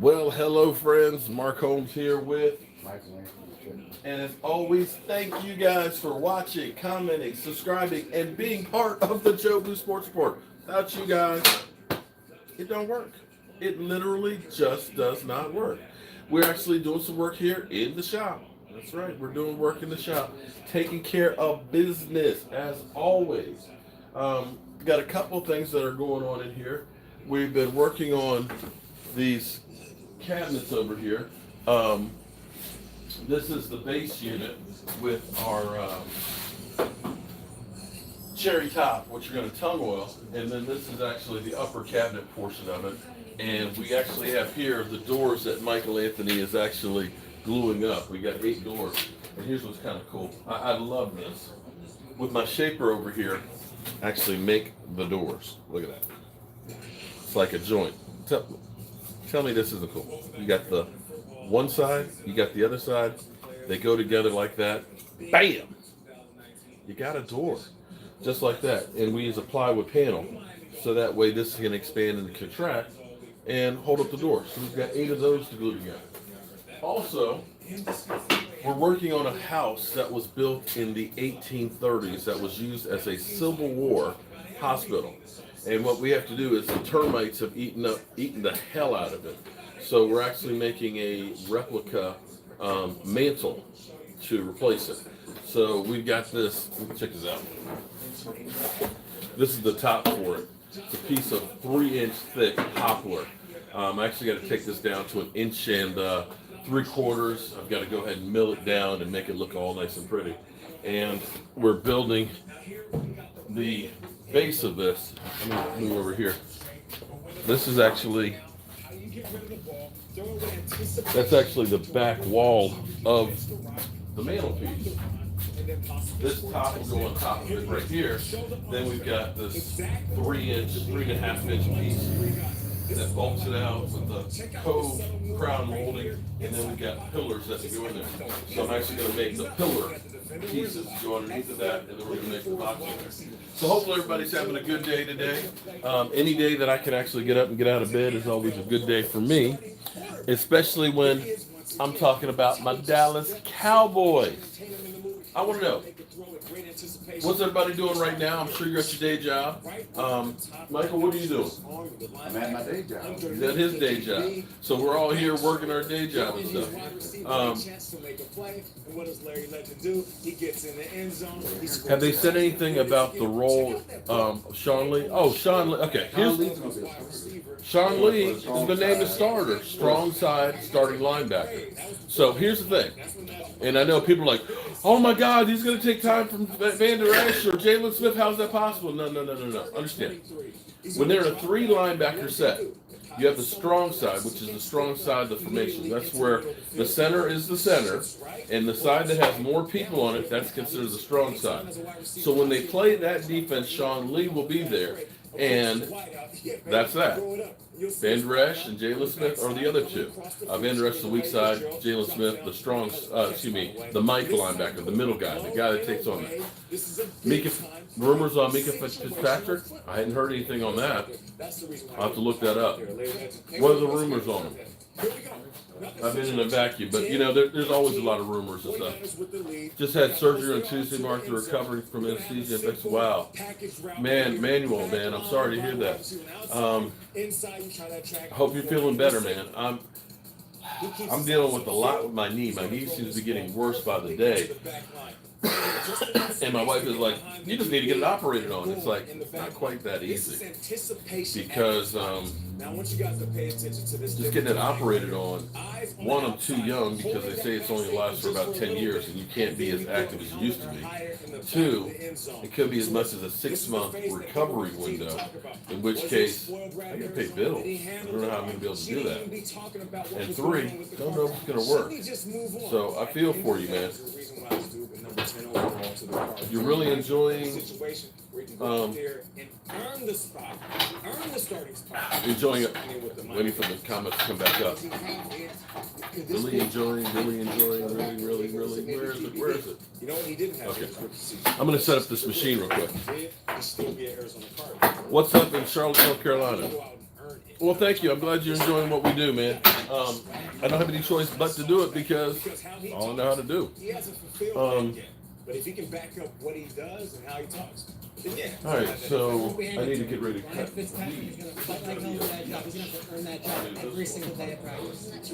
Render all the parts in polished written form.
Well, hello, friends. Mark Holmes here with, and as always, thank you guys for watching, commenting, subscribing, and being part of the Jobu Sports Report. Without you guys, it don't work. It literally just does not work. We're actually doing some work here in the shop. That's right. We're doing work in the shop, taking care of business as always. Got a couple things that are going on in here. We've been working on these cabinets over here. This is the base unit with our cherry top, which you're going to tongue oil, and then this is actually the upper cabinet portion of it. And we actually have here the doors that Michael Anthony is actually gluing up. We got 8 doors, and here's what's kind of cool. I love this. With my shaper over here, actually make the doors. Look at that. It's like a joint. Tell me this isn't cool. You got the one side, you got the other side. They go together like that. Bam! You got a door. Just like that. And we use a plywood panel. So that way this can expand and contract and hold up the door. So we've got 8 of those to glue together. Also, we're working on a house that was built in the 1830s that was used as a Civil War hospital. And what we have to do is the termites have eaten the hell out of it. So we're actually making a replica mantle to replace it. So we've got this. Check this out. This is the top for it. It's a piece of 3-inch thick poplar. I actually got to take this down to 1 inch and 3/4. I've got to go ahead and mill it down and make it look all nice and pretty. And we're building the base of this. Let me move over here. This is actually, that's actually the back wall of the mantelpiece. This top will go on top of it right here. Then we've got this 3-inch, 3.5-inch piece that bolts it out with the cove crown molding, and then we've got pillars that go in there. So I'm actually going to make the pillar pieces go underneath of that, and then we're going to make the box in there. So hopefully everybody's having a good day today. Any day that I can actually get up and get out of bed is always a good day for me, especially when I'm talking about my Dallas Cowboys. I want to know, what's everybody doing right now? I'm sure you're at your day job. Michael, what are you doing? I'm at my day job. He's at his day job. So we're all here working our day job and stuff. Have they said anything about the role of Sean Lee? Oh, Sean Lee. Okay, Sean Lee has been named a starter, strong side starting linebacker. So here's the thing. And I know people are like, oh my God, he's going to take time from Van Der Esch or Jalen Smith. How's that possible? No. Understand. When they're in a 3 linebacker set, you have the strong side, which is the strong side of the formation. That's where the center is the center, and the side that has more people on it, that's considered the strong side. So when they play that defense, Sean Lee will be there, and that's that. Van Der Esch and Jalen Smith are the other 2. Van Der Esch the weak side, Jalen Smith the strong, the Mike linebacker, the middle guy, the guy that takes on that. Rumors on Mika Fitzpatrick? I hadn't heard anything on that. I'll have to look that up. What are the rumors on him? I've been in a vacuum, but there's always a lot of rumors and stuff. Just had surgery on Tuesday, Mark, recovering from anesthesia. That's wow. Manuel, man, I'm sorry to hear that. I hope you're feeling better, man. I'm dealing with a lot with my knee. My knee seems to be getting worse by the day. And my wife is like, you just need to get it operated on. It's like, not quite that easy. Because just getting it operated on, one, I'm too young because they say it's only lasts for about 10 years and you can't be as active as you used to be. 2, it could be as much as a 6-month recovery window, in which case, I got to pay bills. I don't know how I'm going to be able to do that. And 3, don't know if it's going to work. So I feel for you, man. You're really enjoying enjoying it. Waiting for the comments to come back up. Really enjoying, really. Where is it? Okay. I'm going to set up this machine real quick. What's up in Charlotte, North Carolina? Well, thank you. I'm glad you're enjoying what we do, man. I don't have any choice but to do it because all I know how to do. He hasn't fulfilled that yet. But if he can back up what he does and how he talks, then yeah. All right, so I need to get ready to cut. Fitzpatrick is going to fight like hell for that job. He's going to have to earn that job every single day of practice. As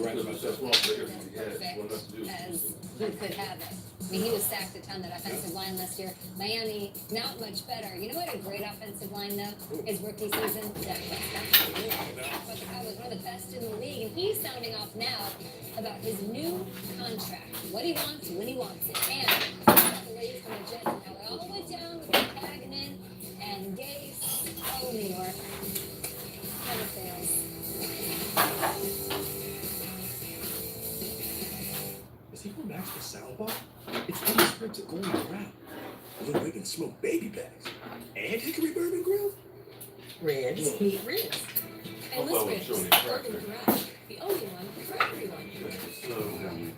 who could have it. I mean, he was sacked a ton, that offensive line last year. Miami, not much better. You know what a great offensive line, though? His rookie season? Dak Prescott. But the Cowboys, one of the best in the league. And he's sounding off now about his new contract. What he wants, when he wants it. And the ladies from the Jets and how it all went down with Pagnon and Gase. Oh, New York. Kind of fails. Is he going back to the saddle bar? It's any sprint to going around. A little we can smoke baby bags. And Hickory Bourbon Grill? Ribs. Meat ribs. Oh, And well, Liz we'll show Ribs, you. Bourbon Garage. The only one for everyone. I'm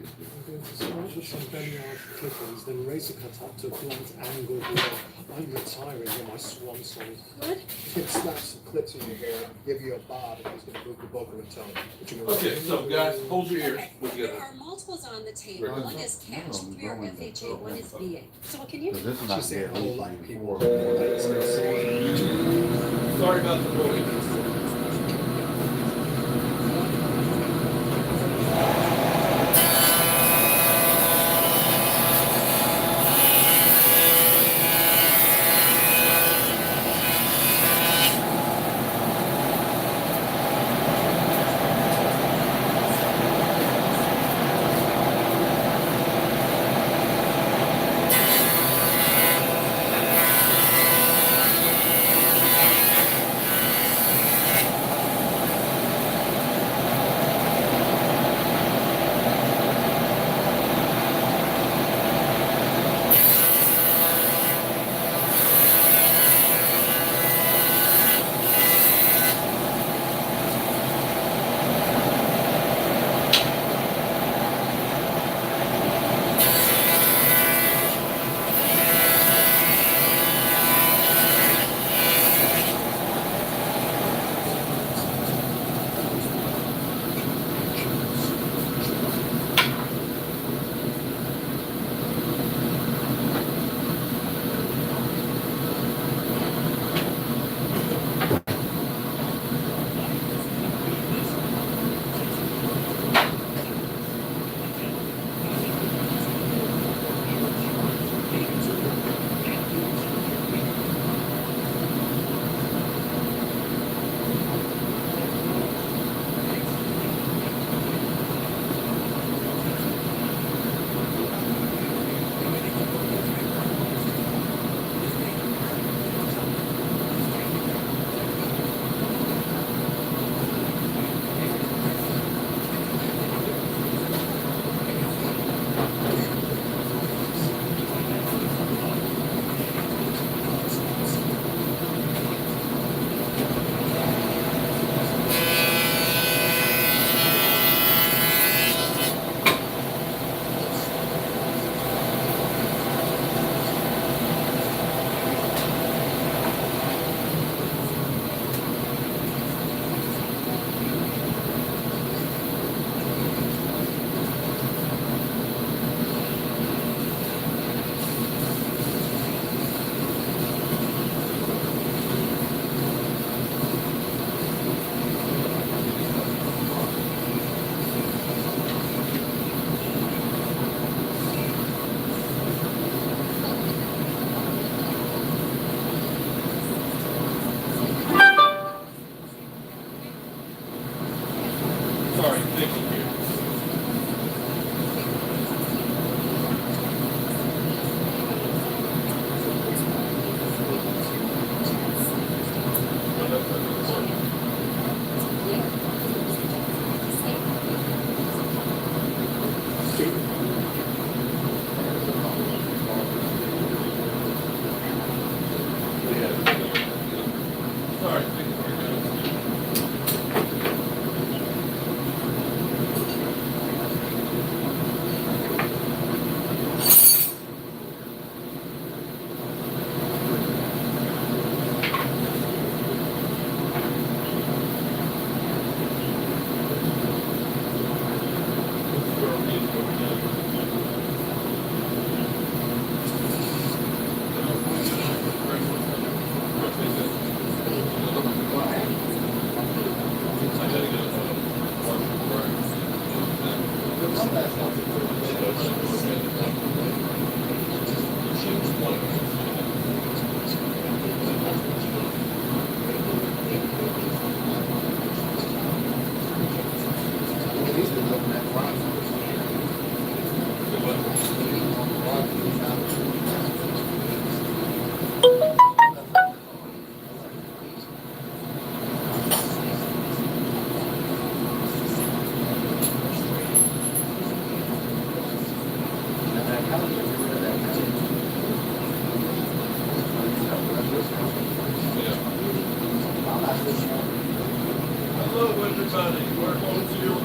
going to start with some belly out clippers, then razor cut up to a blunt angle blow. I'm retiring on my swan song. What? He's going to snap some clips in your hair and give you a bob, and he's going to move the vocal and tone. Okay, so guys, hold your ears. Okay, We'll get there it. are multiples on the table. Right. One is cash, three are FHA, one is VA. So what can you? This is She's not saying a whole lot of people. Sorry about the noise. Sorry, thank you. Sorry, thank you. Hello, everybody. We're going to your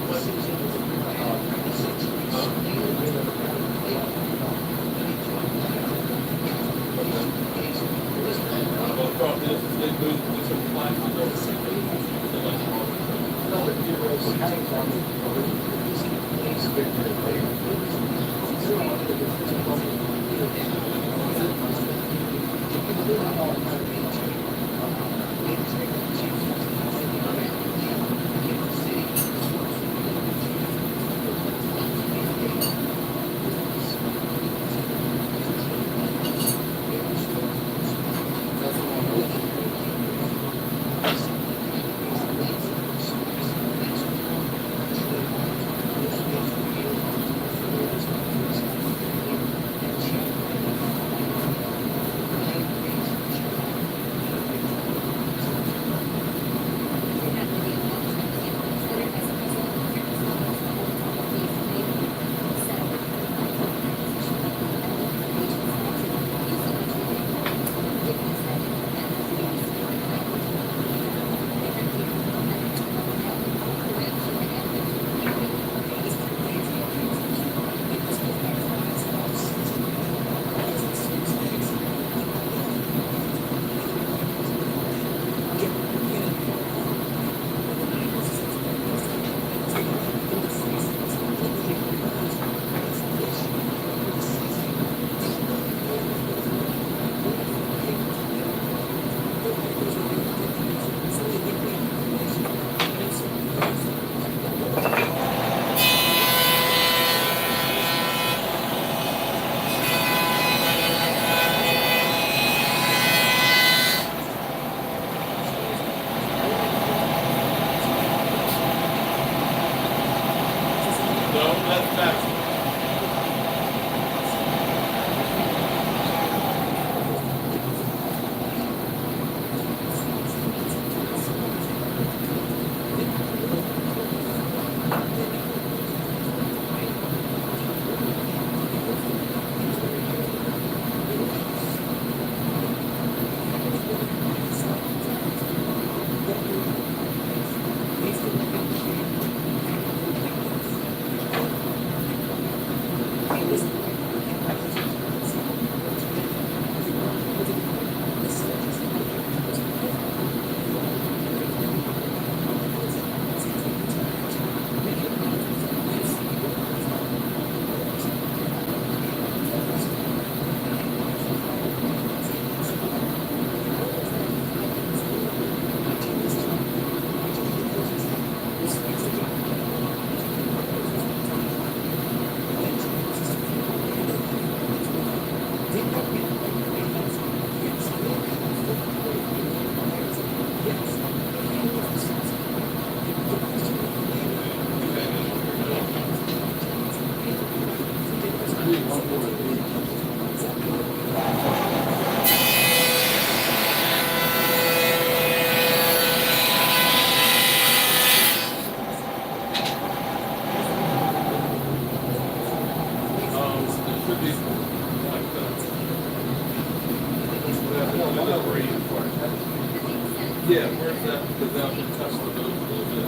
Yeah, where's that? Because that would touch the boat a little bit.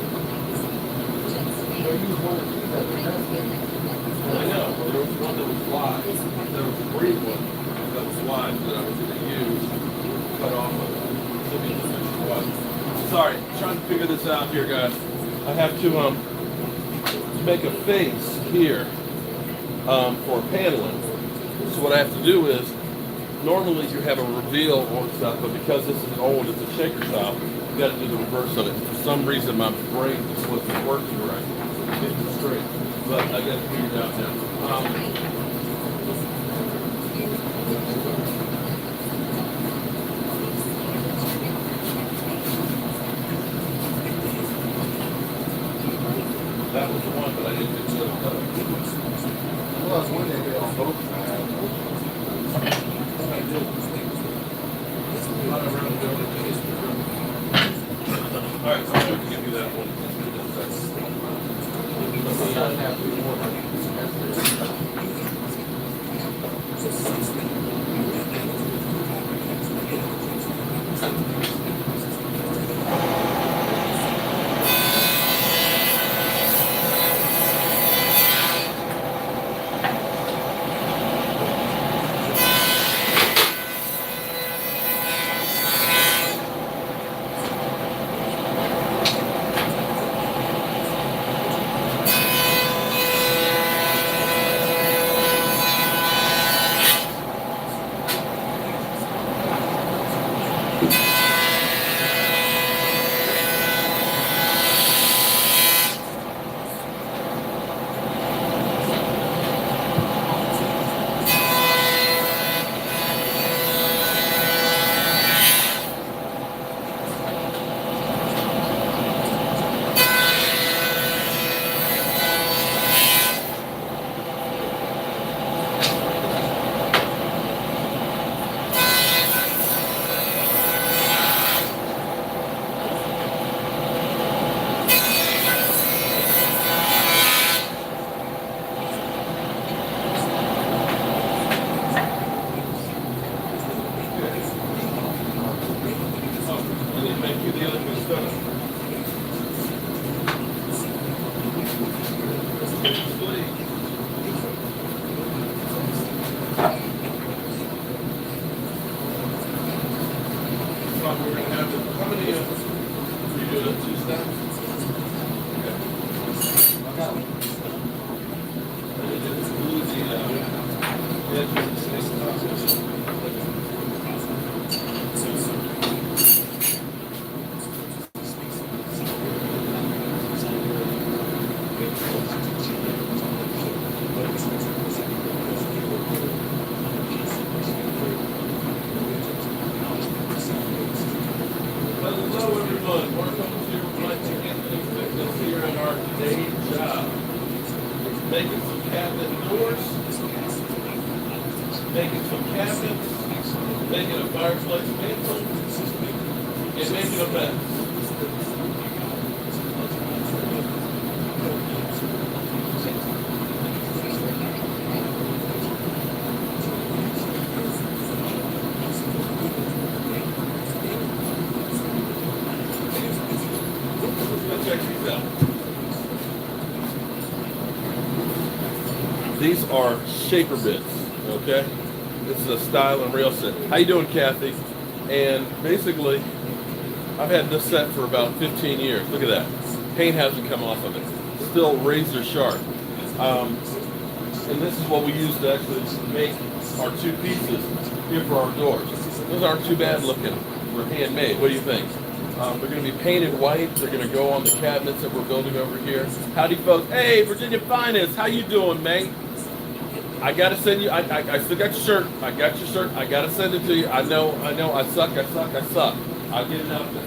I know, there was one that was wide. There was a green one that was wide that I was going to use. Cut off of it. Sorry, trying to figure this out here, guys. I have to make a face here for paneling. So what I have to do is, normally you have a reveal on stuff, but because this is old, it's a shaker style, you got to do the reverse on it. For some reason, my brain just wasn't working right. It's straight, but I got to figure it out now. That was the one, but I didn't get to it. Well, I was wondering if they on both sides. All right, so I'm going to give you that one. We're going to have how many you do it? 2 steps? Okay. And then just glue the edge of the snake. Hello everyone, welcome to Collecting Anthony Fitness here in our day job. Making some cabinet doors, making some cabinets, making a fireplace mantle, and making a bed. Check these out. These are shaper bits, okay? This is a style and rail set. How you doing, Kathy? And basically, I've had this set for about 15 years. Look at that. Paint hasn't come off of it. Still razor sharp. And this is what we use to actually make our 2 pieces here for our doors. Those aren't too bad looking. They're handmade. What do you think? They're going to be painted white. They're going to go on the cabinets that we're building over here. Howdy, folks. Hey, Virginia Finest. How you doing, mate? I got to send you. I still got your shirt. I got your shirt. I got to send it to you. I know. I suck. I'll get it out there.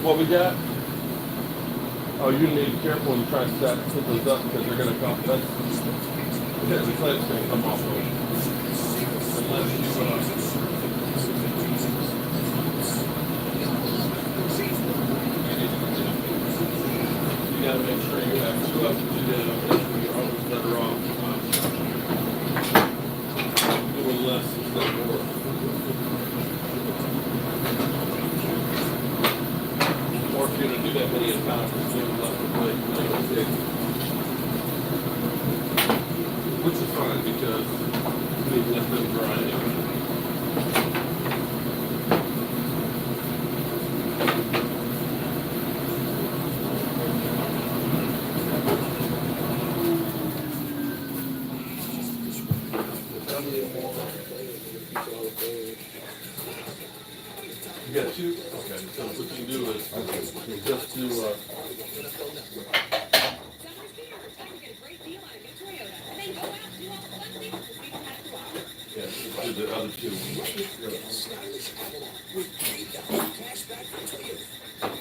What we got? Oh, you need to be careful when you try to stack put those up because they're gonna come. The clamp's gonna come off of them. Unless you you gotta make sure you have two up and two down. You're always better off doing less instead of more. Or if you're gonna do that many at a time, just do left and right, which is fine because we let them dry anyway. You got two? Okay, so what you can do is just do yeah, just do the other two.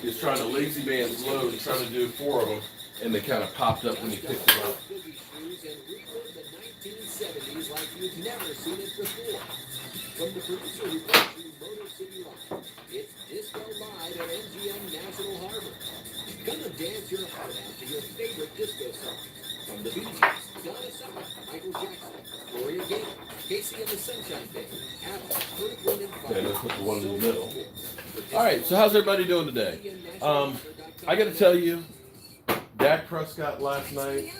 He's trying to lazy man's load and trying to do 4 of them, and they kind of popped up when he picked them up. Like you've never seen it before. From the producer who brought you Motor City Live, it's Disco Live at MGM National Harbor. Come and dance your heart out to your favorite disco song. From the Bee Gees, Donna Summer, Michael Jackson, Gloria Gaynor, Casey and the Sunshine Band, Apple, Kurt Wind and Fire. Okay, let's put the one in the middle. All right, so how's everybody doing today? I got to tell you, Dak Prescott last night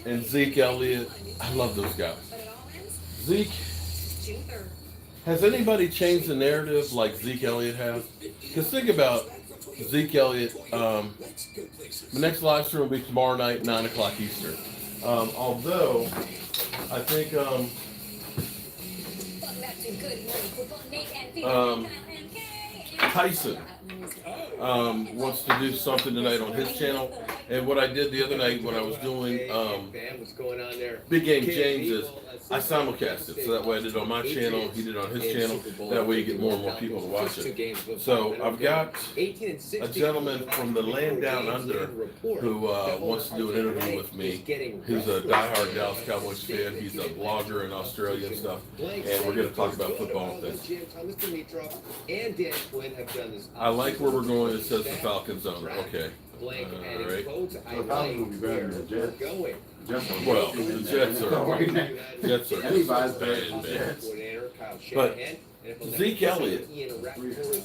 and Zeke Elliott, I love those guys. Zeke, has anybody changed the narrative like Zeke Elliott has? Because think about Zeke Elliott. The next live stream will be tomorrow night, 9 o'clock Eastern. Although, I think Tyson wants to do something tonight on his channel. And what I did the other night when I was doing Big Game James is I simulcast it. So that way I did it on my channel, he did it on his channel. That way you get more and more people to watch it. So I've got a gentleman from the land down under who wants to do an interview with me. He's a diehard Dallas Cowboys fan. He's a blogger in Australia and stuff. And we're going to talk about football things. I like where we're going. It says the Falcons owner. Okay. All right. Well, the Jets are bad. But Zeke Elliott,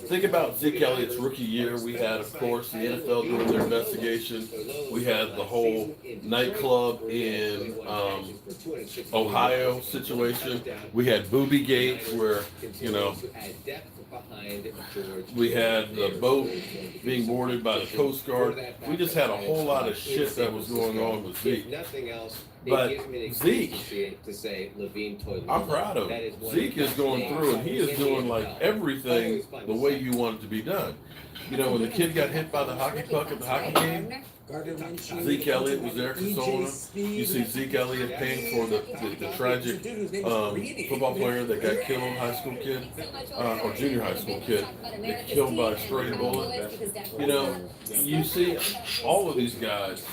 think about Zeke Elliott's rookie year. We had, of course, the NFL doing their investigation. We had the whole nightclub in Ohio situation. We had Booby Gates where, you know, we had the boat being boarded by the Coast Guard. We just had a whole lot of shit that was going on with Zeke. But Zeke, I'm proud of him. Zeke is going through and he is doing like everything the way you want it to be done. You know, when the kid got hit by the hockey puck at the hockey game, Zeke Elliott was there consoling him. You see Zeke Elliott paying for the tragic football player that got killed, high school kid, or junior high school kid, that killed by a stray bullet. You know, you see all of these guys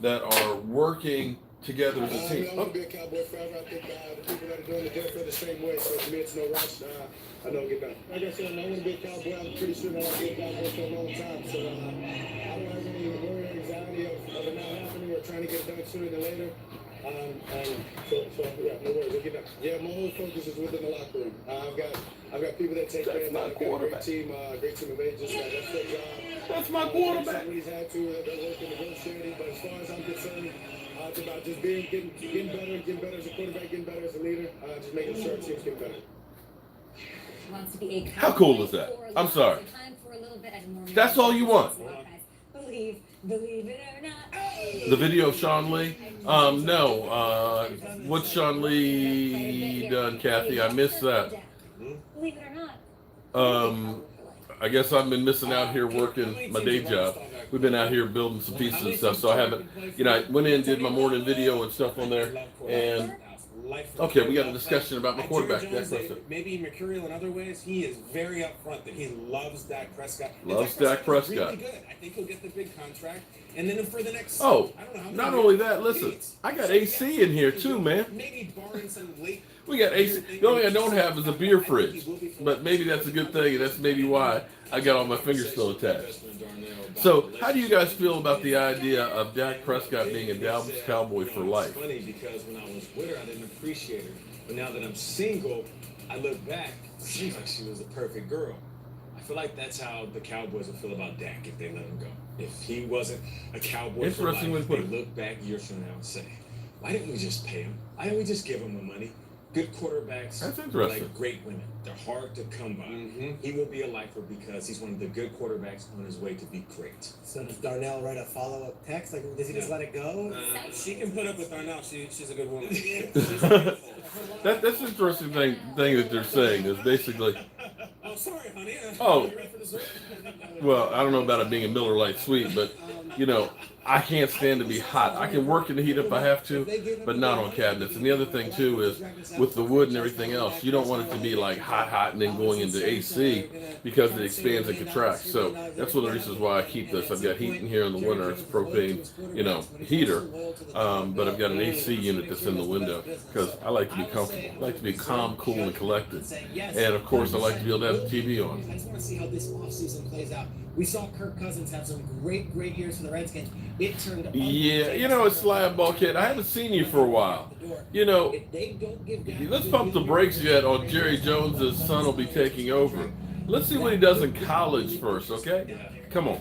that are working together as a team. I want to be a Cowboy forever. I think the people that are doing it feel the same way. So to me, it's no rush. I know get better. Like I said, I want to be a Cowboy. I'm pretty sure that I'll be a Cowboy for a long time. So I don't have any worry or anxiety of it not happening or trying to get it done sooner than later. So yeah, no worries. We'll get back. Yeah, my whole focus is within the locker room. I've got people that take care of me. I've got a great team of agents. That's their job. That's my quarterback. Somebody's had to. They're working negotiating. But as far as I'm concerned, it's about just getting better as a quarterback, getting better as a leader, just making sure our teams get better. How cool is that? I'm sorry. That's all you want. Believe it or not. The video of Sean Lee? No. What's Sean Lee done, Kathy? I missed that. Believe it or not. I guess I've been missing out here working my day job. We've been out here building some pieces and stuff, so I haven't, you know, I went in, did my morning video and stuff on there, and life. Okay, we got a discussion about my Jerry quarterback, Dak Jones, Prescott. maybe mercurial in other ways. He is very upfront that he loves Dak Prescott. And Loves Dak Dak Prescott's Prescott. Really good. I think he'll get the big contract, and then for the next. Oh, I don't know how many not years, only that, listen, Gates. I got AC in here too, man. Maybe barring some late. We got AC. The only thing I don't have is a beer fridge, but maybe that's a good thing, and that's maybe why I got all my fingers still attached. So, how do you guys feel about the idea of Dak Prescott being a Dallas Cowboy for life? It's funny because when I was with her, I didn't appreciate her, but now that I'm single, I look back. It seems like she was a perfect girl. I feel like that's how the Cowboys would feel about Dak if they let him go. If he wasn't a Cowboy for Interesting way life, to they put it. look back years from now and say, "Why didn't we just pay him? Why didn't we just give him the money?" Good quarterbacks That's are interesting. like great women. They're hard to come by. He will be a lifer because he's one of the good quarterbacks on his way to be great. So does Darnell write a follow-up text? Like, does he just let it go? She can put up with Darnell. She's a good woman. That's an interesting thing that they're saying is basically, Oh, sorry, honey. Oh. You ready for dessert? well, I don't know about it being a Miller Lite Sweet, but you know, I can't stand to be hot. I can work in the heat if I have to, but not on cabinets. And the other thing too is with the wood and everything else, you don't want it to be like hot and then going into AC because it expands and contracts. So that's one of the reasons why I keep this. I've got heat in here in the winter. It's a propane, heater, but I've got an AC unit that's in the window because I like to be comfortable. I like to be calm, cool, and collected. And of course, I like to be able to have the TV on. I just want to see how this offseason plays out. We saw Kirk Cousins have some great years for the Redskins. It turned Yeah, it's Slab Ball Kid. I haven't seen you for a while. If they don't give Let's pump the brakes yet on Jerry Jones' son will be taking over. Let's see what he does in college first, okay? Come on.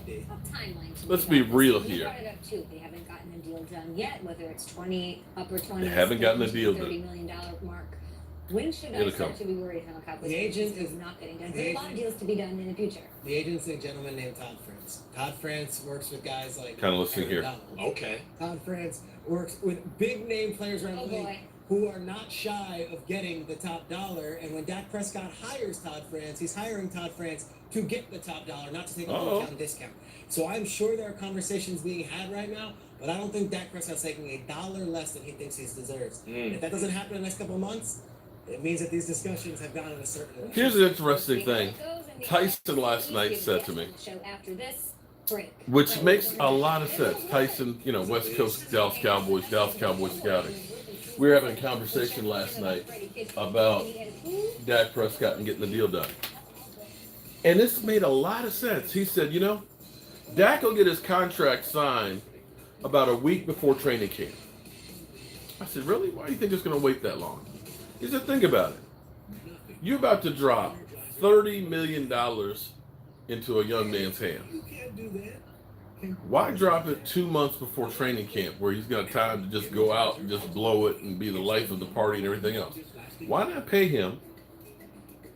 Let's be real here. Brought it up too. They haven't gotten a deal done yet, whether it's upper 20s. They haven't gotten a deal done. $30 million mark. When should I It'll start come. to be worried about Cowboys? The agent is is- not getting done. the There's a lot of agent- deals to be done in the future. The agent's a gentleman named Todd France. Todd France works with guys like Kinda listening Aaron here. Donald. Okay. Todd France works with big name players around Oh the league boy. who are not shy of getting the top dollar. And when Dak Prescott hires Todd France, he's hiring Todd France to get the top dollar, not to take a Uh-oh. discount. So I'm sure there are conversations being had right now, but I don't think Dak Prescott's taking a dollar less than he thinks he deserves. If that doesn't happen in the next couple of months, it means that these discussions have gone in a certain direction. Here's an interesting thing. Tyson last night said to me, Show after this break. which makes a lot of sense. Tyson, West Coast Dallas Cowboys scouting. We were having a conversation last night about Dak Prescott and getting the deal done. And this made a lot of sense. He said, Dak will get his contract signed about a week before training camp. I said, really? Why do you think it's going to wait that long? He said, think about it. You're about to drop $30 million into a young man's hand. You can't do that. Why drop it 2 months before training camp where he's got time to just go out and just blow it and be the life of the party and everything else? Why not pay him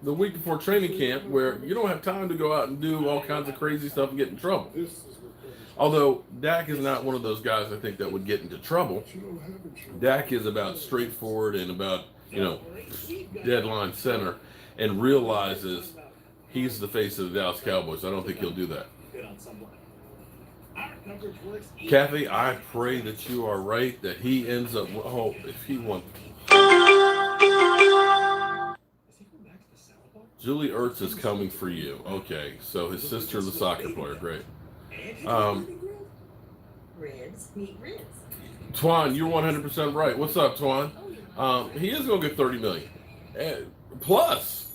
the week before training camp where you don't have time to go out and do all kinds of crazy stuff and get in trouble? Although Dak is not one of those guys I think that would get into trouble. Dak is about straightforward and about, deadline center and realizes he's the face of the Dallas Cowboys. I don't think he'll do that. Kathy, I pray that you are right, that he ends up, if he won. Julie Ertz is coming for you. Okay, so his sister, the soccer player, great. Ribs, meat ribs. Twan, you're 100% right. What's up, Twan? He is going to get $30 million. Plus,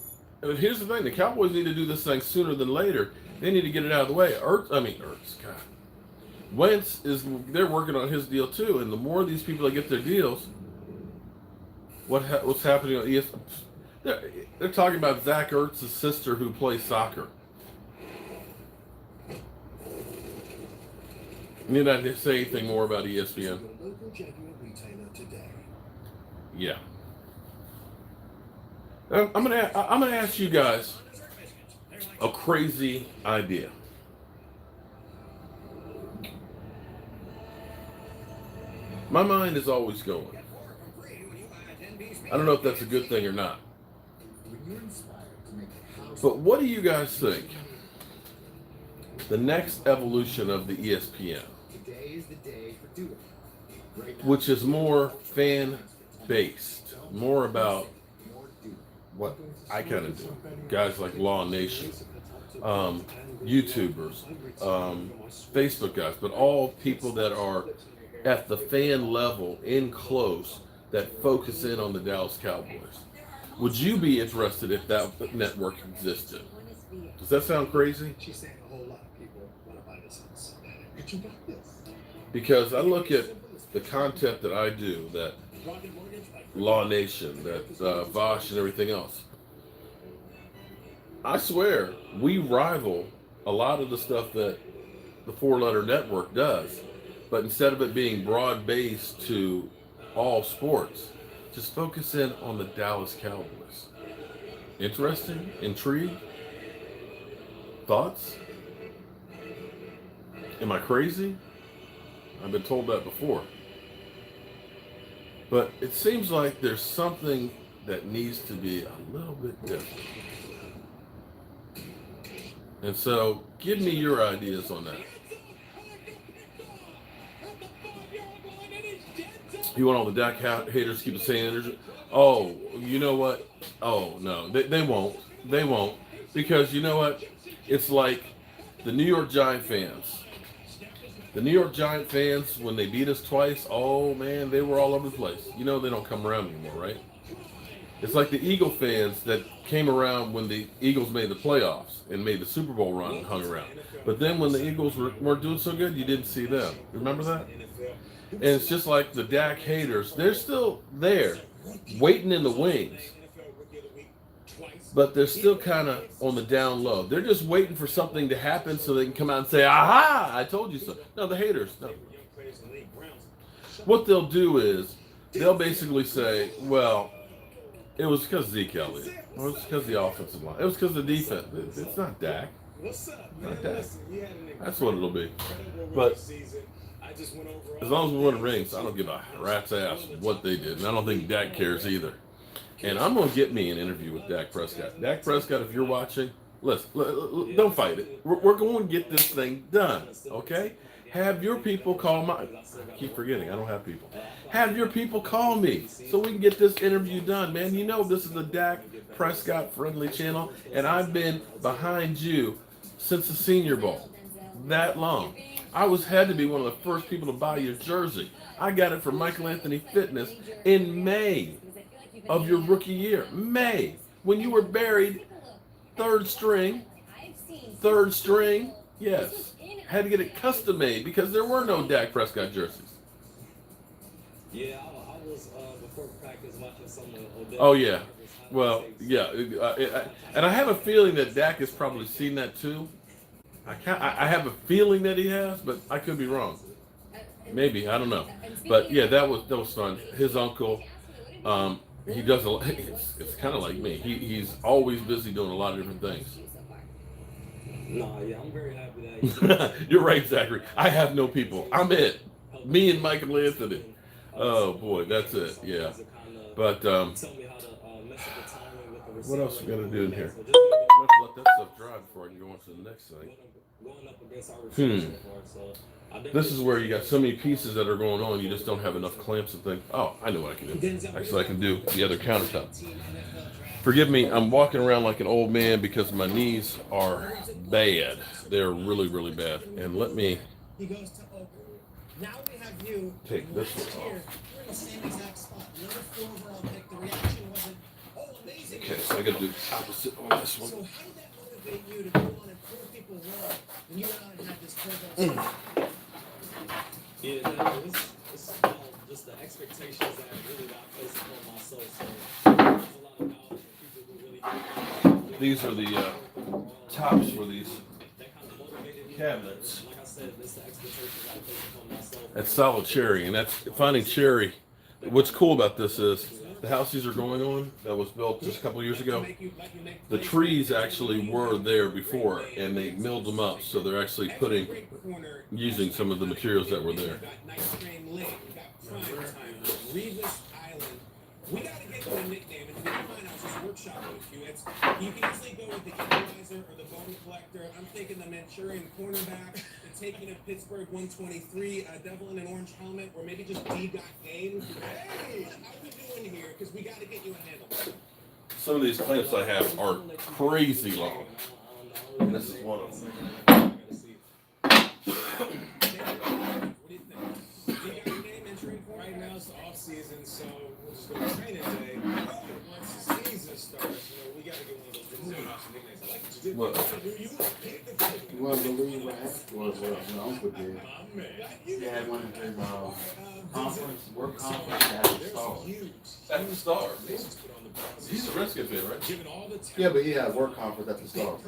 here's the thing: the Cowboys need to do this thing sooner than later. They need to get it out of the way. Ertz, God. Wentz they're working on his deal too, and the more these people that get their deals, what's happening on ESPN? They're talking about Zach Ertz's sister who plays soccer. You need not to say anything more about ESPN. Yeah. I'm gonna ask you guys a crazy idea. My mind is always going. I don't know if that's a good thing or not. But what do you guys think? The next evolution of the ESPN, which is more fan based, more about what I kind of do. Guys like Law Nation, YouTubers, Facebook guys, but all people that are at the fan level, in close, that focus in on the Dallas Cowboys. Would you be interested if that network existed? Does that sound crazy? She's saying a whole lot of people want to buy this house. But you got this. Because I look at the content that I do, that Law Nation, that Vosh and everything else. I swear, we rival a lot of the stuff that the four-letter network does. But instead of it being broad-based to all sports, just focus in on the Dallas Cowboys. Interesting? Intrigued? Thoughts? Am I crazy? I've been told that before. But it seems like there's something that needs to be a little bit different. And so, give me your ideas on that. You want all the Dak haters to keep the same energy? Oh, you know what? Oh, no, they won't. They won't. Because you know what? It's like the New York Giant fans. The New York Giant fans, when they beat us twice, oh man, they were all over the place. You know they don't come around anymore, right? It's like the Eagle fans that came around when the Eagles made the playoffs and made the Super Bowl run and hung around. But then when the Eagles weren't doing so good, you didn't see them. Remember that? And it's just like the Dak haters. They're still there, waiting in the wings. But they're still kind of on the down low. They're just waiting for something to happen so they can come out and say, aha, I told you so. No, the haters, no. What they'll do is they'll basically say, well, it was because Zeke Elliott. Or it was because the offensive line. It was because the defense. It's not Dak. Not Dak. That's what it'll be. But as long as we win rings, I don't give a rat's ass what they did. And I don't think Dak cares either. And I'm going to get me an interview with Dak Prescott. Dak Prescott, if you're watching, listen, don't fight it. We're going to get this thing done, okay? Have your people call I keep forgetting, I don't have people. Have your people call me so we can get this interview done, man. You know this is the Dak Prescott friendly channel, and I've been behind you since the Senior Bowl. That long. I had to be one of the first people to buy your jersey. I got it from Michael Anthony Fitness in May of your rookie year. May, when you were buried third string, yes. Had to get it custom made because there were no Dak Prescott jerseys. Yeah, I was before practice watching some of the Oh yeah, well yeah, and I have a feeling that Dak has probably seen that too. I have a feeling that he has, but I could be wrong. Maybe, I don't know. But yeah, that was fun. His uncle, he does it's kind of like me. He's always busy doing a lot of different things. No, yeah, I'm very happy that You're right, Zachary. I have no people. I'm it. Me and Michael Anthony. Oh boy, that's it. Yeah. But what else we gotta do in here? Let's let that stuff dry before I can go on to the next thing. This is where you got so many pieces that are going on, you just don't have enough clamps and things. Oh, I know what I can do. Actually, I can do the other countertop. Forgive me, I'm walking around like an old man because my knees are bad. They're really, really bad. And let me He goes to Oakland. Now we have you. take this one Here, off. you're in the same exact spot. You're the 4 overall pick. The reaction wasn't, oh, amazing. Okay, so I gotta do the opposite on this So one. how did that motivate you to go on and prove people wrong when you went out and had this program? Yeah, no, it's just the expectations that really got placed upon myself. So there's a lot of knowledge and people who really do. These are the tops for these That kind of motivated me. cabinets. Like I said, this the expectations I placed upon myself. That's solid cherry, and that's finding cherry. What's cool about this is the house these are going on that was built just a couple of years ago. The trees actually were there before, and they milled them up, so they're actually using some of the materials that were there. We gotta get you a nickname, and if you don't mind, I'll just workshop with you. You can easily go with the equalizer or the bone collector. I'm thinking the Manchurian cornerback, the taking of Pittsburgh 123, devil in an orange helmet, or maybe just we got game. Hey, how we doing here? Because we got to get you a handle. Some of these clamps I have are crazy long. And this is one of them. Right now it's the off season, so we'll just go to training day. Once the season starts, we gotta get one of those nicknames. I like what you did. What? You want to believe what happened? My uncle did. He had one of his work conference at the Star. At the Star. He's a Redskins fan, right? Yeah, but he had a work conference at the Star.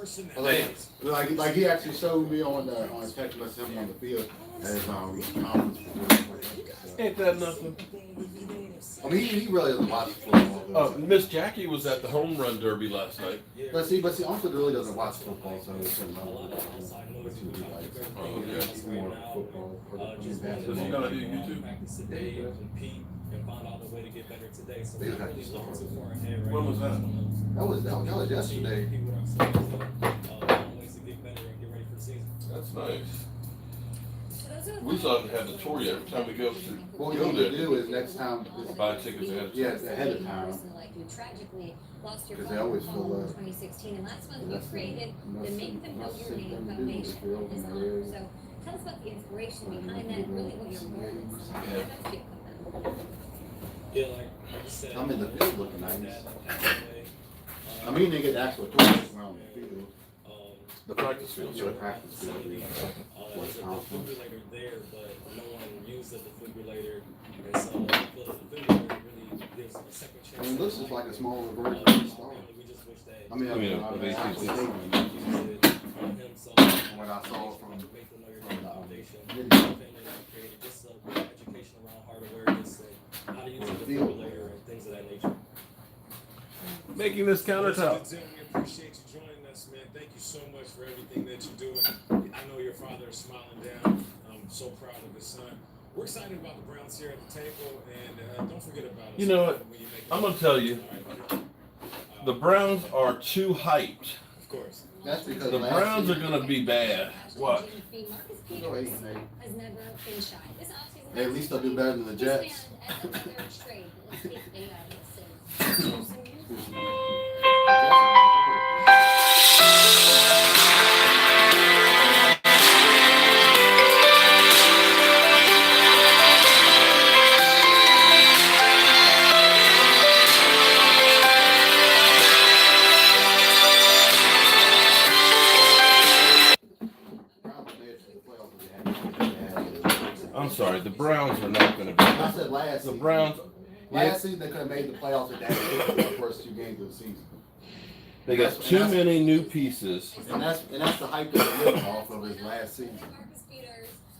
Like he actually showed me on a text message him on the field at his conference. Ain't that nothing? I mean, he really doesn't watch football. Miss Jackie was at the home run derby last night. But see, Uncle really doesn't watch football, so it's know what he likes. Oh, okay. He's more football. Does he know how to do YouTube? When was that? That was yesterday. That's nice. We still haven't had the tour yet. Every time we go to What we're going to do is next time. buy tickets ahead of time. Yeah, ahead of time. Because they always fill up. 2016, and last month we created the Make Them Know Your Name Foundation in his honor. So tell us about the inspiration behind that and really what your goal is. How does that feel about that? Yeah, like I said, I'm in the field looking nice. I mean, they get actual tours around the field. The practice field, The right? practice field. There's a defibrillator there, but no one used the defibrillator, and so the defibrillator really gives a second chance. I mean, it looks just like a smaller version of the Star. We just wish that. I mean, what I saw from the video. Created just education around heart awareness and how to use a defibrillator and things of that nature. Making this countertop. We appreciate you joining us, man. Thank you so much for everything that you're doing. I know your father is smiling down. I'm so proud of his son. We're excited about the Browns here at the table, and don't forget about us. You know what? I'm going to tell you. The Browns are too hyped. Of course. That's because The Browns are going to be bad. What? Go 8-8. Has never been shy. This offseason, Hey, at least they'll do better than the Jets. I'm sorry. The Browns are not going to be. I said last The season. Browns. Last season they could have made the playoffs with that the first 2 games of the season. They got too many new pieces. And that's the hype that they lived off of his last season.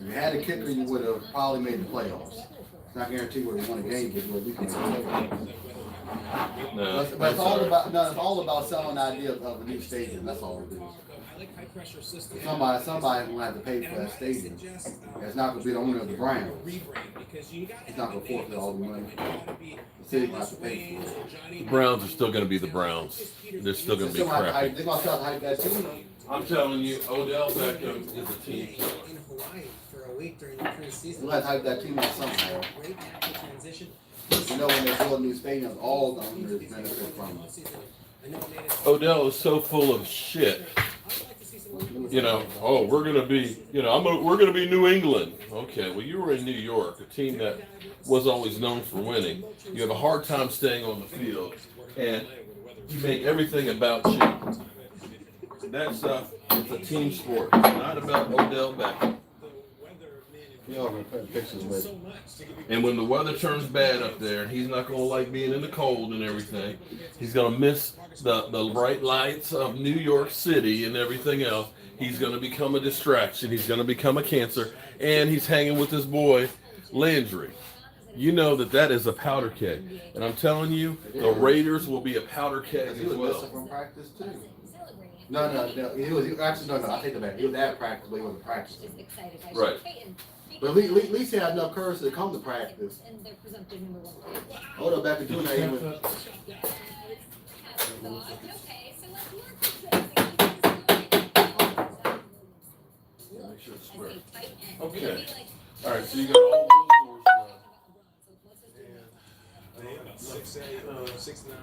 If you had a kicker, you would have probably made the playoffs. It's not guaranteed would have won a game, but you at least made the playoffs. No, But it's all about selling the idea of a new stadium. That's all it is. I like high pressure systems. Somebody will have to pay for that stadium. It's not going to be the owner of the Browns. He's not going to forfeit all the money. The city will have to pay for it. the Browns are still going to be the Browns. They're still going to be They're going crappy. to have to hype that team. I'm telling you, Odell Beckham is a team killer. In Hawaii for a week during the preseason. We'll have to hype that team up somehow. Great natural transition. You know, when they build new stadiums, all the owners benefit from it. Odell is so full of shit. You know, oh, we're gonna be, we're gonna be New England. Okay, well, you were in New York, a team that was always known for winning. You have a hard time staying on the field, and you make everything about you. That stuff is a team sport. It's not about Odell Beckham. You know, we're putting pictures with. And when the weather turns bad up there, and he's not gonna like being in the cold and everything, he's gonna miss the bright lights of New York City and everything else. He's gonna become a distraction. He's gonna become a cancer, and he's hanging with his boy Landry. You know that is a powder keg, and I'm telling you, the Raiders will be a powder keg He as was well. missing from practice too. No. I take it back. He was at practice, but he wasn't practicing. Right. But at least he had enough courage to come to practice. Hold up, back to doing that. thought, okay, so let's work with this. Make sure it's As square. a tight end. Okay. Maybe like- All right, so you got all those doors done. They about 6'8", 6'9".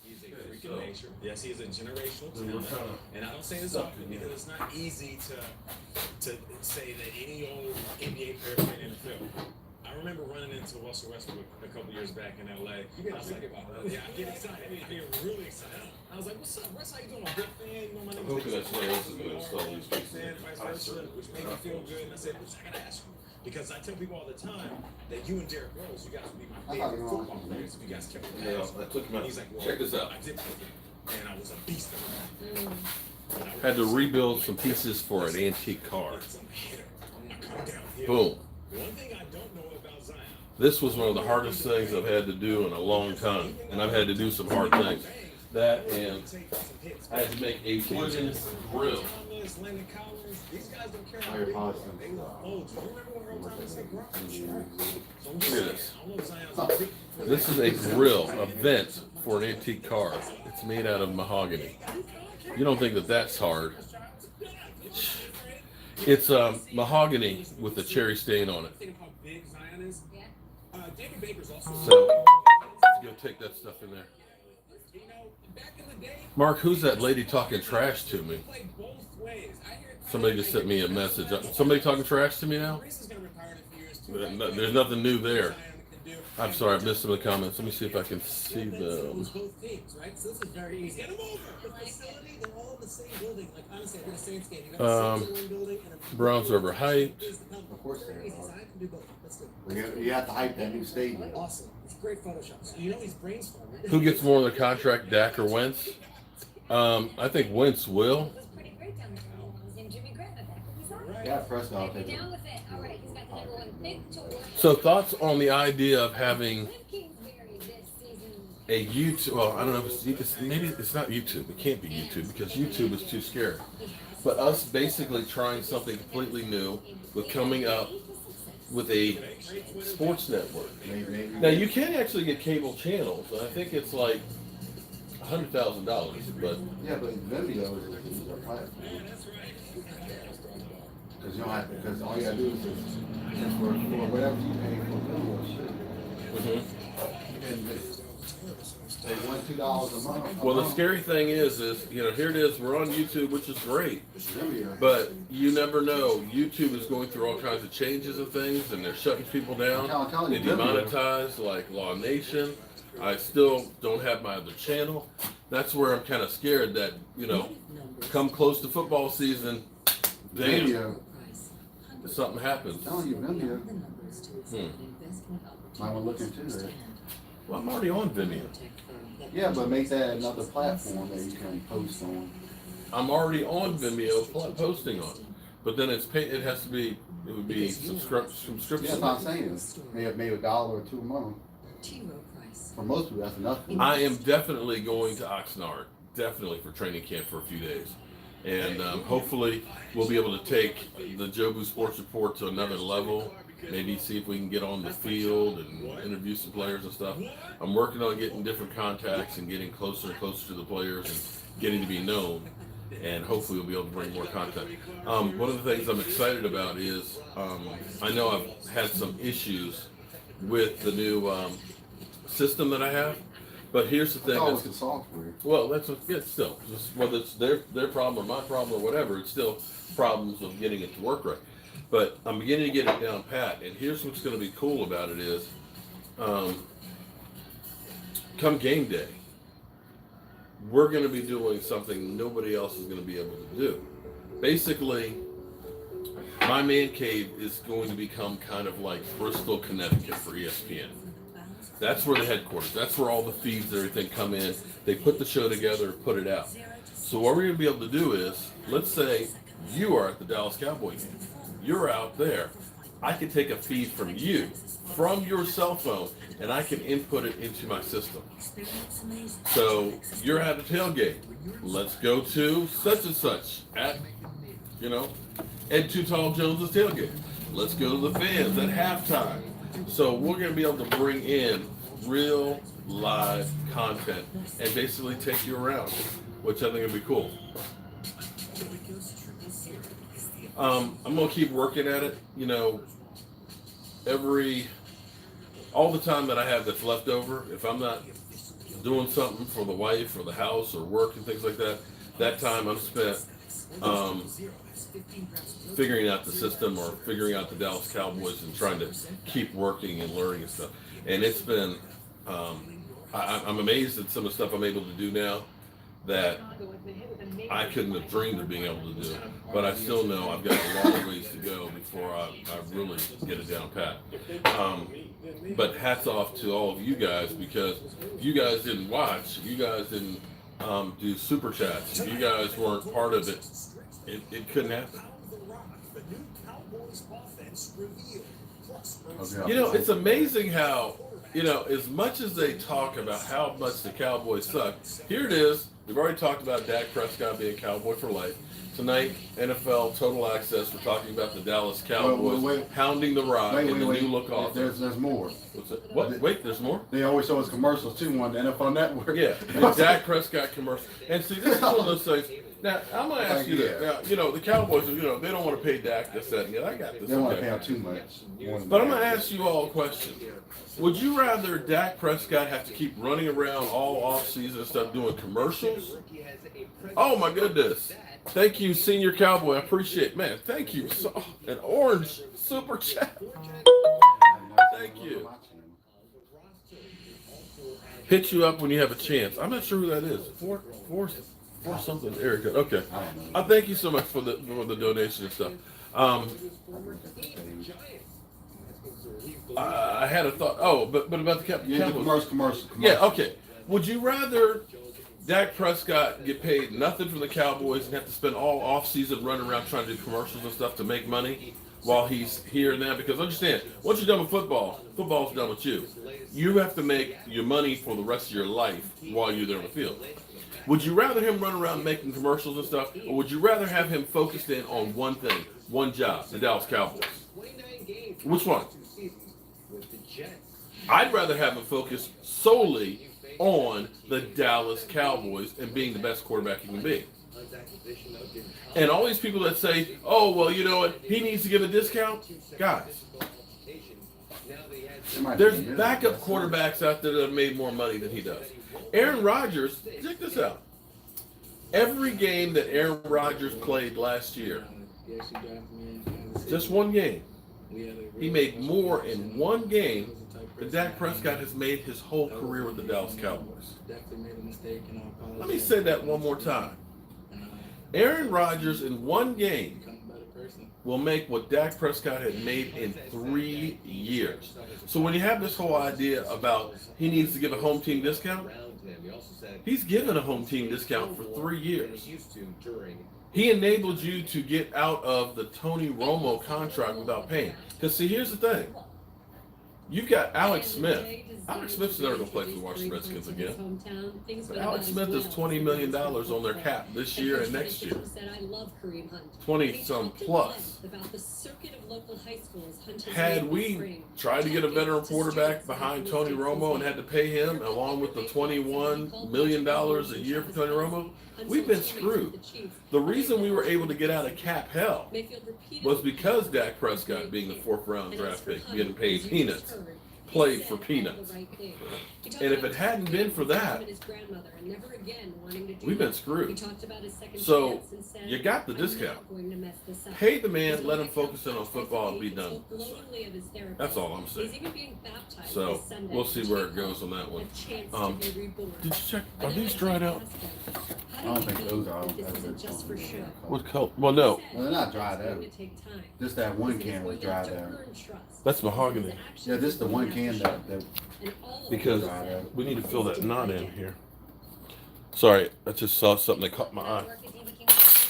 He's a freak of nature. Yes, he's a generational talent. And I don't say this often because it's not easy to say that any old NBA player played in the NFL. I remember running into Russell Westbrook a couple years back in LA. I was like, yeah, I get excited. I get really excited. I was like, what's up, Russ? How you doing? I'm a good fan. You know, my name I'm hoping is that somebody else is gonna install these pieces. fan, vice versa, which made me feel good. And I said, I gotta ask you. Because I tell people all the time that you and Derrick Rose, you guys would be my favorite football players if you guys kept the Yeah, pass. I took him out. He's like, well, Check this out. I did play it, and I was a beast of it. Had to rebuild some pieces for an antique car. I'm a hitter. I'm not coming down here. Boom. One thing I don't know about Zion. This was one of the hardest things I've had to do in a long time, and I've had to do some hard things. That and I had to make a wooden grill. These guys don't care how Very big you are. positive. They love old. You remember when Earl Thomas said garage? So I'm just Look saying, at this. I don't know if Zion's big for This is a grill, a vent for an antique car. It's made out of mahogany. You don't think that that's hard? It's mahogany with a cherry stain on it. Think of how big Zion is. Yeah. David Baker's also. So you'll take that stuff in there. You know, back in the day, Mark, who's that lady talking trash to me? played both ways. I hear Somebody just sent me a message. Somebody talking trash to me now? Reese is going to retire in a few years too. There's nothing new there. Zion can do. I'm sorry, I missed some of the comments. Let me see if I can see them. Both teams, right? So this is very easy. Get him over. The facility, they're all in the same building. Like honestly, I did a Saints game. You got a Saints in one building and a Browns over hyped. Of course they Easy. are. So I can do both. Let's do it. You have to hype that new stadium. Awesome. It's great Photoshop. So you know he's brainstorming. Who gets more of the contract, Dak or Wentz? I think Wentz will. It was pretty great down there. His name Jimmy Grant. He's all right. Yeah, Prescott. We're down with it. All right, he's got the number one pick to work. So thoughts on the idea of having With Kingsbury this season. a YouTube? Well, I don't know. Maybe it's not YouTube. It can't be YouTube because YouTube is too scary. But us basically trying something completely new with coming up with a sports network. Now you can actually get cable channels. I think it's like $100,000, but Yeah, but Vimeo is a platform. Because you don't have to, because all you gotta do is just for whatever you pay for Vimeo, shit. And they $1, $2 a month. well, the scary thing is here it is. We're on YouTube, which is great, Vimeo. but you never know. YouTube is going through all kinds of changes and things, and they're shutting people down. I'm telling They you, Vimeo. demonetize like Law Nation. I still don't have my other channel. That's where I'm kind of scared that come close to football season, damn, Vimeo. something happens. I'm telling you, Vimeo. Might want to look into that. Well, I'm already on Vimeo. Yeah, but make that another platform that you can post on. I'm already on Vimeo posting on, but then it has to be. It would be subscription. Yeah, that's what I'm saying. Maybe $1 or $2 a month. For most people, that's nothing. I am definitely going to Oxnard, definitely for training camp for a few days. And hopefully we'll be able to take the Jobu Sports Report to another level, maybe see if we can get on the field and interview some players and stuff. I'm working on getting different contacts and getting closer and closer to the players and getting to be known. And hopefully we'll be able to bring more content. One of the things I'm excited about is I know I've had some issues with the new system that I have, but here's the thing. It's always the software. Well, it's still just whether it's their problem or my problem or whatever. It's still problems of getting it to work right. But I'm beginning to get it down pat. And here's what's going to be cool about it is, come game day, we're going to be doing something nobody else is going to be able to do. Basically, my man cave is going to become kind of like Bristol, Connecticut for ESPN. That's where the headquarters, that's where all the feeds and everything come in. They put the show together, put it out. So what we're going to be able to do is, let's say you are at the Dallas Cowboys game. You're out there. I can take a feed from you, from your cell phone, and I can input it into my system. So you're at a tailgate. Let's go to such and such at, Ed Too Tall Jones' tailgate. Let's go to the fans at halftime. So we're going to be able to bring in real live content and basically take you around, which I think would be cool. I'm gonna keep working at it. You know, all the time that I have that's left over, if I'm not doing something for the wife or the house or work and things like that, that time I'm spent figuring out the system or figuring out the Dallas Cowboys and trying to keep working and learning and stuff. And it's been, I'm amazed at some of the stuff I'm able to do now that I couldn't have dreamed of being able to do. But I still know I've got a long ways to go before I really get it down pat. But hats off to all of you guys, because if you guys didn't watch, you guys didn't do super chats, if you guys weren't part of it, it couldn't happen. You know, it's amazing how, you know, as much as they talk about how much the Cowboys suck, here it is. We've already talked about Dak Prescott being Cowboy for life. Tonight, NFL Total Access, we're talking about the Dallas Cowboys hounding the Rock in the new look offense. There's more. What's it? What? Wait, there's more? They always show us commercials too on the NFL Network. Yeah, the Dak Prescott commercial. And see, this is one of those things. Now, I'm going to ask you this. Now, you know, the Cowboys, you know, they don't want to pay Dak this, that, and the other. I got this. They don't want to pay out too much. But I'm going to ask you all a question. Would you rather Dak Prescott have to keep running around all offseason and stuff doing commercials? Oh, my goodness. Thank you, Senior Cowboy. I appreciate it. Man, thank you. So, an orange super chat. Thank you. Hit you up when you have a chance. I'm not sure who that is. Four something. Eric. Okay. Thank you so much for the donation and stuff. I had a thought. Oh, but about the Cowboys. Commercial. Yeah. Okay. Would you rather Dak Prescott get paid nothing from the Cowboys and have to spend all offseason running around trying to do commercials and stuff to make money while he's here and there? Because understand, once you're done with football, football's done with you. You have to make your money for the rest of your life while you're there on the field. Would you rather him run around making commercials and stuff, or would you rather have him focused in on one thing, one job, the Dallas Cowboys? Which one? I'd rather have him focus solely on the Dallas Cowboys and being the best quarterback he can be. And all these people that say, oh, well, you know what, he needs to give a discount. Guys, there's backup quarterbacks out there that have made more money than he does. Aaron Rodgers, check this out. Every game that Aaron Rodgers played last year, just one game, he made more in one game than Dak Prescott has made his whole career with the Dallas Cowboys. Let me say that one more time. Aaron Rodgers in one game will make what Dak Prescott had made in 3 years. So when you have this whole idea about he needs to give a home team discount, he's given a home team discount for 3 years. He enabled you to get out of the Tony Romo contract without paying. Because see, here's the thing. You've got Alex Smith. Alex Smith's never going to play for the Washington Redskins again. But Alex Smith is $20 million on their cap this year and next year. 20-some plus. Had we tried to get a veteran quarterback behind Tony Romo and had to pay him along with the $21 million a year for Tony Romo, we've been screwed. The reason we were able to get out of cap hell was because Dak Prescott, being the 4th round draft pick, getting paid peanuts, played for peanuts. And if it hadn't been for that, we've been screwed. So you got the discount. Pay the man, let him focus in on football and be done. That's all I'm saying. So we'll see where it goes on that one. Did you check? Are these dried out? I don't think those are all. What color? Well, no. Well, they're not dried out. Just that one can was dried out. That's mahogany. Yeah, this is the one can that Because we need to fill that knot in here. Sorry, I just saw something that caught my eye.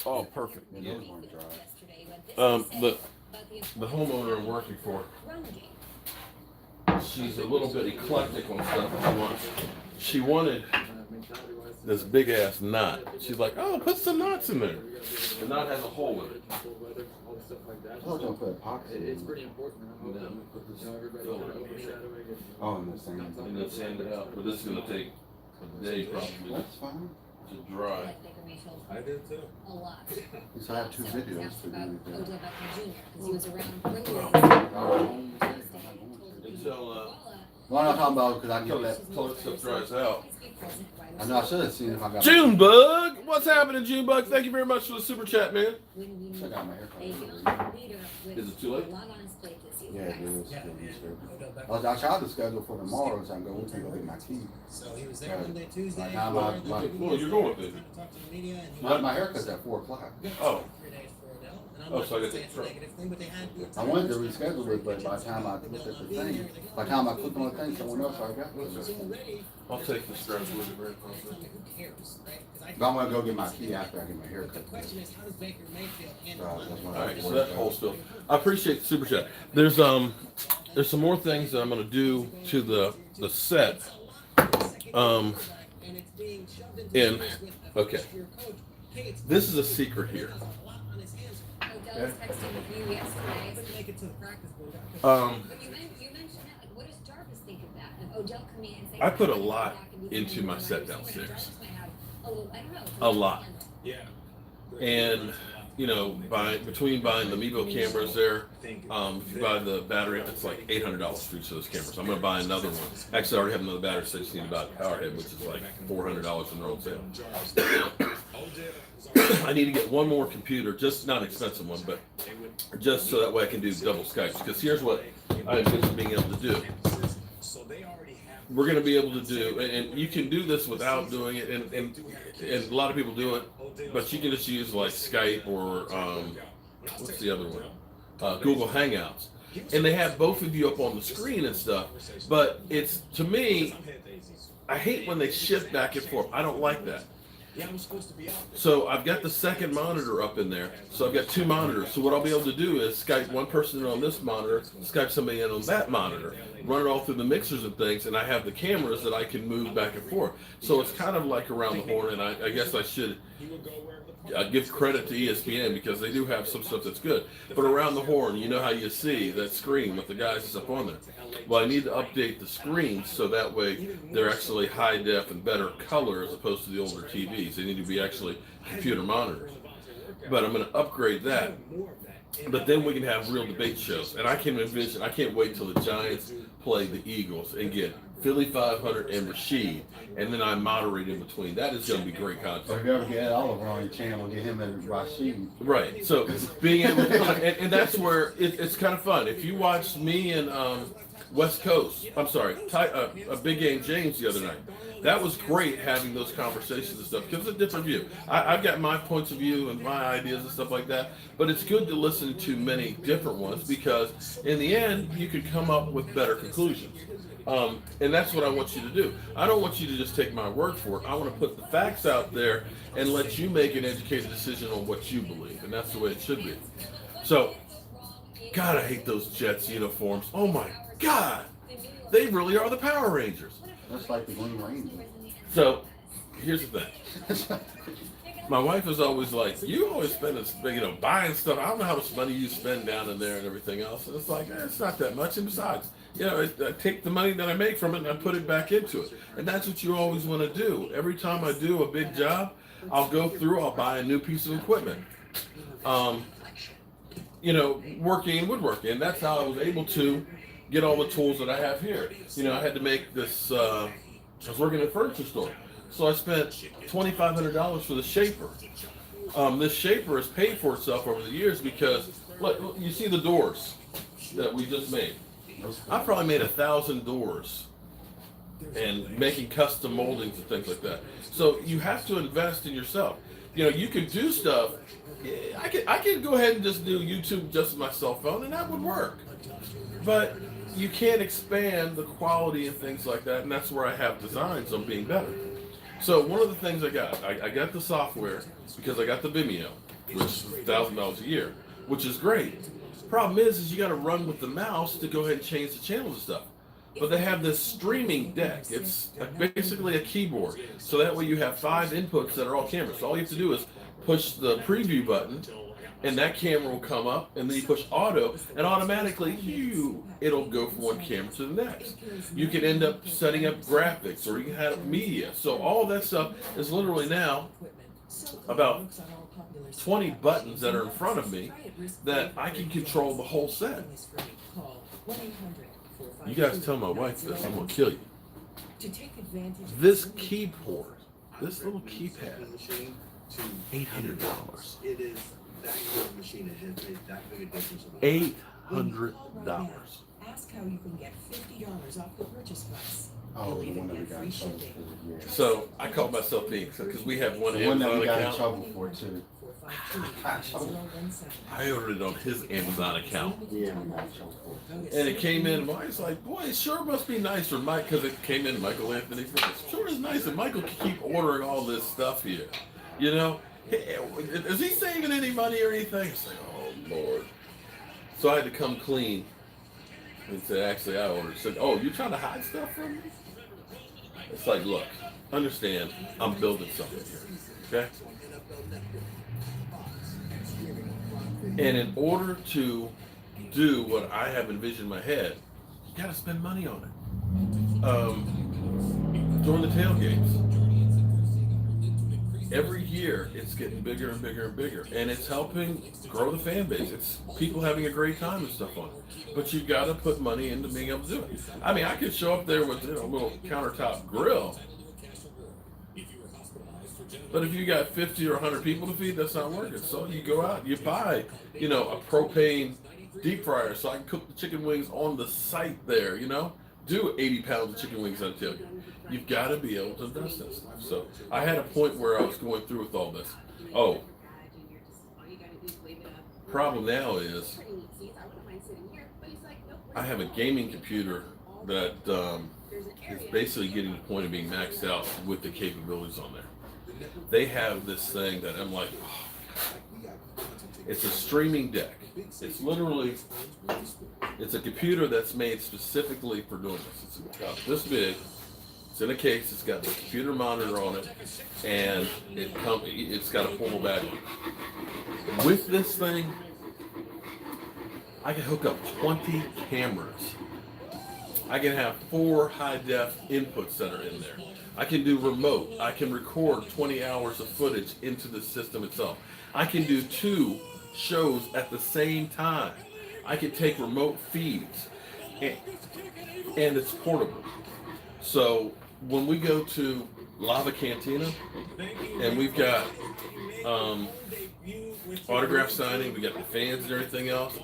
Oh, perfect. Yeah, those weren't dried. The homeowner I'm working for, she's a little bit eclectic on stuff she wants. She wanted this big ass knot. She's like, oh, put some knots in there. The knot has a hole in it. I was gonna put a pocket. It's pretty important. And then we put this Oh, in the same. and then sand it out. But this is gonna take a day probably That's fine. to dry. Like Baker Mayfield I did too. a lot. So I have 2 videos Asked to do about with that. Odell Beckham Jr. because he was around earlier Until Well, I'm not talking about because I get that. until that stuff dries out. I know I should have seen if I got. Junebug, what's happening, Junebug? Thank you very much for the super chat, man. I got my haircut. Is it too late? Yeah, it is. I tried to schedule for tomorrow, so I can go. We can go get my key. So he was there Monday, Tuesday. Right now, my Well, you're going with it. Talked to the media, and he my haircut's at 4 o'clock. Oh. 3 days for Odell. And I'm Oh, not so I gonna got say the it's a truck. negative thing, but they had I wanted to reschedule it, but by the time I looked at the thing, by the time I clicked on the thing, someone else already got it. I'll take the scratch with it very Who cares, right? 'Cause I But I'm gonna go get my key after I get my the haircut. question is, how does Baker Mayfield handle So money? that's what All I right, was so worried that whole about. stuff. I appreciate the super chat. There's some more things that I'm gonna do to the set. And it's being shoved into And service with a okay, first-year coach. Hey, it's this is a secret here. a lot on his hands. Odell was texting with you yesterday. Couldn't make it to the practice board. But you mentioned that. Like, what does Jarvis think of that? Of Odell coming in and saying, I put a "I'm gonna lot go back and be into the my number set one receiver." downstairs. Jarvis might have a little, I don't know. A lot. Yeah. And you know, between buying the Mevo cameras there, if you buy the battery, it's like $800 for each of those cameras. I'm gonna buy another one. Actually, I already have another battery, so I just need to buy the power head, which is like $400 in their own sale. I need to get one more computer, just not an expensive one, but just so that way I can do double Skypes. Because here's what I envision being able to do. We're going to be able to do, and you can do this without doing it, and a lot of people do it, but you can just use like Skype or what's the other one? Google Hangouts. And they have both of you up on the screen and stuff, but it's, to me, I hate when they shift back and forth. I don't like that. So I've got the second monitor up in there. So I've got 2 monitors. So what I'll be able to do is Skype one person in on this monitor, Skype somebody in on that monitor, run it all through the mixers and things, and I have the cameras that I can move back and forth. So it's kind of like around the horn, and I guess I should give credit to ESPN because they do have some stuff that's good. But around the horn, you know how you see that screen with the guys that's up on there. Well, I need to update the screens so that way they're actually high def and better color as opposed to the older TVs. They need to be actually computer monitors. But I'm going to upgrade that. But then we can have real debate shows. And I can envision, I can't wait till the Giants play the Eagles and get Philly 500 and Rashid, and then I moderate in between. That is going to be great So content. if you ever get Oliver on your channel, get him and Rashid. Right. So being able to, and that's where it's kind of fun. If you watch me and West Coast, I'm sorry, a Big Game James the other night, that was great having those conversations and stuff because it's a different view. I've got my points of view and my ideas and stuff like that, but it's good to listen to many different ones because in the end, you could come up with better conclusions. And that's what I want you to do. I don't want you to just take my word for it. I want to put the facts out there and let you make an educated decision on what you believe, and that's the way it should be. So, God, I hate those Jets uniforms. Oh my God, they really are the Power Rangers. That's like the Green Ranger. So, here's the thing. My wife is always like, you always spend this, buying stuff. I don't know how much money you spend down in there and everything else. And it's like, it's not that much. And besides, I take the money that I make from it and I put it back into it. And that's what you always want to do. Every time I do a big job, I'll go through, I'll buy a new piece of equipment. Working in woodworking. And that's how I was able to get all the tools that I have here. I had to make this, I was working at a furniture store. So I spent $2,500 for the shaper. This shaper has paid for itself over the years because, look, you see the doors that we just made. I probably made 1,000 doors and making custom moldings and things like that. So you have to invest in yourself. You can do stuff. I could go ahead and just do YouTube just with my cell phone and that would work. But you can't expand the quality and things like that, and that's where I have designs on being better. So one of the things I got the software because I got the Vimeo, which is $1,000 a year, which is great. Problem is you got to run with the mouse to go ahead and change the channels and stuff. but they have this streaming deck. It's basically a keyboard. So that way you have 5 inputs that are all cameras. So all you have to do is push the preview button, and that camera will come up, and then you push auto, and automatically it'll go from one camera to the next. You can end up setting up graphics, or you can have media. So all that stuff is literally now about 20 buttons that are in front of me that I can control the whole set. You guys tell my wife this, I'm gonna kill you. This keyboard, this little keypad, $800. It is that kind of machine. It has made that big a difference. $800. Ask how you can get $50 off the purchase price. Oh, the one that we got in trouble for, yeah. So I call myself being, because we have one The one that Amazon we got in account. trouble for too. I ordered it on his Amazon account. Yeah, we got in trouble for it. And it came in, I was like, boy, it sure must be nice for Mike, because it came in Michael Anthony. It sure is nice that Michael can keep ordering all this stuff here. You know, is he saving any money or anything? It's like, oh, Lord. So I had to come clean and say, actually, I ordered. Said, oh, you trying to hide stuff from me? It's like, look, understand, I'm building something here, okay? And in order to do what I have envisioned in my head, you got to spend money on it. During the tailgates, every year it's getting bigger and bigger and bigger, and it's helping grow the fan base. It's people having a great time and stuff on it. But you've got to put money into being able to do it. I mean, I could show up there with a little countertop grill, but if you got 50 or 100 people to feed, that's not working. So you go out, you buy, a propane deep fryer so I can cook the chicken wings on the site there, do 80 pounds of chicken wings on a tailgate. You've got to be able to invest in stuff. So I had a point where I was going through with all this. Oh, problem now is I have a gaming computer that is basically getting to the point of being maxed out with the capabilities on there. They have this thing that I'm like, oh, it's a streaming deck. It's literally, it's a computer that's made specifically for doing this. It's about this big. It's in a case. It's got the computer monitor on it, and it's got a portable battery. With this thing, I can hook up 20 cameras. I can have 4 high-def inputs that are in there. I can do remote. I can record 20 hours of footage into the system itself. I can do 2 shows at the same time. I can take remote feeds, and it's portable. So when we go to Lava Cantina, and we've got autograph signing, we got the fans and everything else,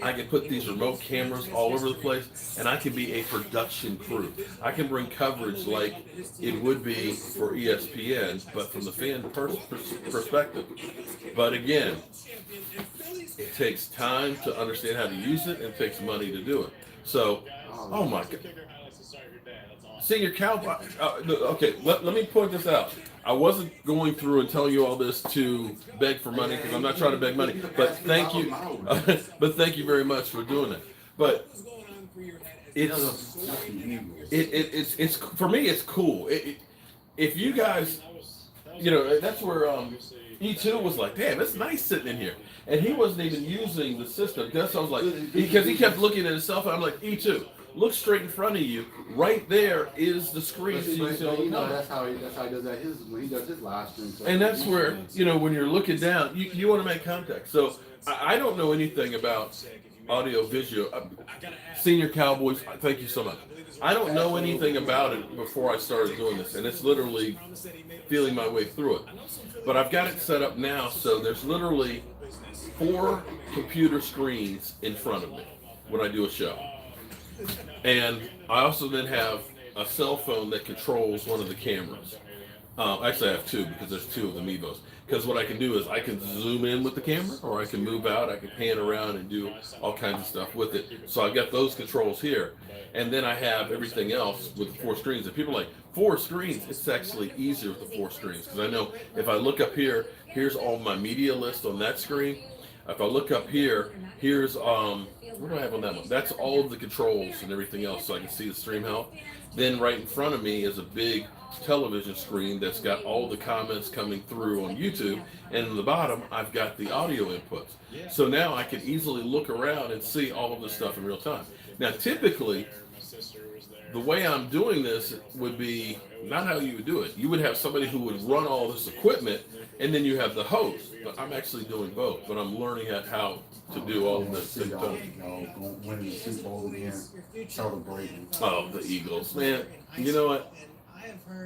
I can put these remote cameras all over the place, and I can be a production crew. I can bring coverage like it would be for ESPN, but from the fan perspective. But again, it takes time to understand how to use it, and it takes money to do it. So, oh my God. Senior Cowboy, okay, let me point this out. I wasn't going through and telling you all this to beg for money, because I'm not trying to beg money, but thank you, thank you very much for doing it. But it's for me, it's cool. If you guys, that's where E2 was like, damn, it's nice sitting in here. And he wasn't even using the system. That's what I was like, because he kept looking at his cell phone. I'm like, E2, look straight in front of you. Right there is the screen. That's how he does that. When he does his live stream. And that's where, when you're looking down, you want to make contact. So I don't know anything about audio visual. Senior Cowboys, thank you so much. I don't know anything about it before I started doing this, and it's literally feeling my way through it. But I've got it set up now, so there's literally 4 computer screens in front of me when I do a show. And I also then have a cell phone that controls one of the cameras. Actually, I have 2, because there's 2 of the Mevos. Because what I can do is I can zoom in with the camera, or I can move out, I can pan around and do all kinds of stuff with it. So I've got those controls here. And then I have everything else with the 4 screens. And people are like, 4 screens? It's actually easier with the 4 screens. Because I know if I look up here, here's all my media list on that screen. If I look up here, here's what do I have on that one? That's all of the controls and everything else, so I can see the stream health. Then right in front of me is a big television screen that's got all the comments coming through on YouTube, and in the bottom I've got the audio inputs. So now I can easily look around and see all of this stuff in real time. Now typically, the way I'm doing this would be not how you would do it. You would have somebody who would run all this equipment, and then you have the host. But I'm actually doing both, but I'm learning how to do all of this. Winning the Super Bowl again, celebrating. Oh, the Eagles, man! You know what?